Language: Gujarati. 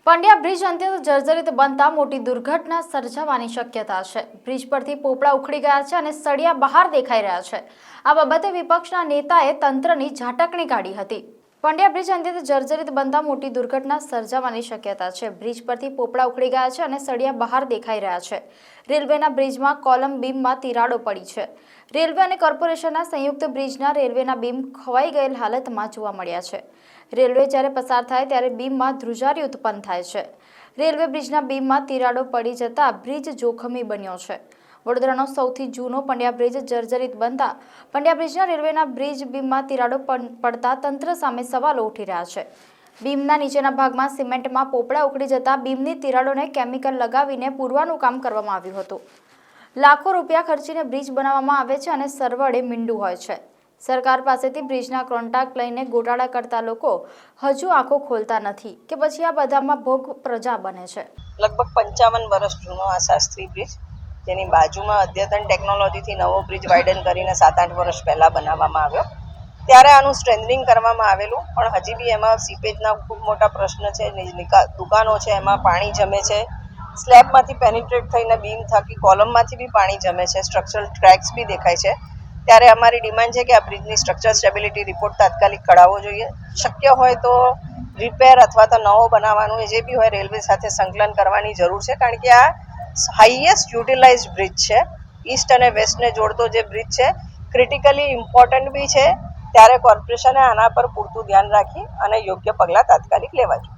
પંડ્યા બ્રિજ અત્યંત જર્જરિત બનતા મોટી દુર્ઘટના સર્જાવાની શક્યતા છે। બ્રિજ પરથી પોપડા ઉખડી ગયા છે અને સળિયા બહાર દેખાઈ રહ્યા છે। આ બાબતે વિપક્ષના નેતાએ તંત્રની ઝાટકણી કાઢી હતી। પંડ્યા બ્રિજ અત્યંત જર્જરિત બનતા મોટી દુર્ઘટના સર્જાવાની શક્યતા છે। બ્રિજ પરથી પોપડા ઉખડી ગયા છે અને સળિયા બહાર દેખાઈ રહ્યા છે। રેલવેના બ્રિજમાં કોલમ બીમમાં તિરાડો પડી છે। રેલવે અને કોર્પોરેશનના સંયુક્ત બ્રિજના રેલવેના બીમ ખોવાઈ ગયેલ હાલતમાં જોવા મળ્યા છે। રેલવે જ્યારે પસાર થાય ત્યારે બીમમાં ધ્રુજારી ઉત્પન્ન થાય છે। રેલવે બ્રિજના બીમમાં તિરાડો પડી જતા બ્રિજ જોખમી બન્યો છે। વડોદરાનો સૌથી જૂનો પંડ્યા બ્રિજ જર્જરિત બનતા પંડ્યા બ્રિજના રેલવેના બ્રિજ બીમમાં તિરાડો પડતા તંત્ર સામે સવાલો ઉઠી રહ્યા છે। બીમના નીચેના ભાગમાં સિમેન્ટમાં પોપડા ઉખડી જતા બીમની તિરાડોને કેમિકલ લગાવીને પૂરવાનું કામ કરવામાં આવ્યું હતું। લાખો રૂપિયા ખર્ચીને બ્રિજ બનાવવામાં આવે છે અને સરવડે મીંડું હોય છે। સરકાર પાસેથી બ્રિજના કોન્ટ્રાક્ટ લઈને ગોટાળા કરતા લોકો હજુ આંખો ખોલતા નથી કે પછી આ બધામાં ભોગ પ્રજા બને છે। લગભગ 55 વર્ષ જૂનો આ શાસ્ત્રી બ્રિજ, જેની બાજુમાં અદ્યતન ટેકનોલોજીથી નવો બ્રિજ વાઇડન કરીને 7-8 વર્ષ પહેલા બનાવવામાં આવ્યો, ત્યારે આનું સ્ટ્રેન્થનિંગ કરવામાં આવેલું, પણ હજી બી એમાં સીપેજના ખૂબ મોટા પ્રશ્ન છે। દુકાનો છે, એમાં પાણી જમે છે, સ્લેબમાંથી પેનિટ્રેટ થઈને બીમ થકી કોલમમાંથી બી પાણી જમે છે, સ્ટ્રક્ચરલ ક્રેક્સ બી દેખાય છે। ત્યારે અમારી ડિમાન્ડ છે કે આ બ્રિજની સ્ટ્રક્ચર સ્ટેબિલિટી રિપોર્ટ તાત્કાલિક કઢાવવો જોઈએ। શક્ય હોય તો રિપેર અથવા તો નવો બનાવવાનું જે બી હોય રેલવે સાથે સંકલન કરવાની જરૂર છે, કારણ કે આ હાઈએસ્ટ યુટિલાઇઝડ બ્રિજ છે। ઈસ્ટ અને વેસ્ટને જોડતો જે બ્રિજ છે, ક્રિટિકલી ઇમ્પોર્ટન્ટ બી છે। ત્યારે કોર્પોરેશને આના પર પૂરતું ધ્યાન રાખી અને યોગ્ય પગલાં તાત્કાલિક લેવા જોઈએ।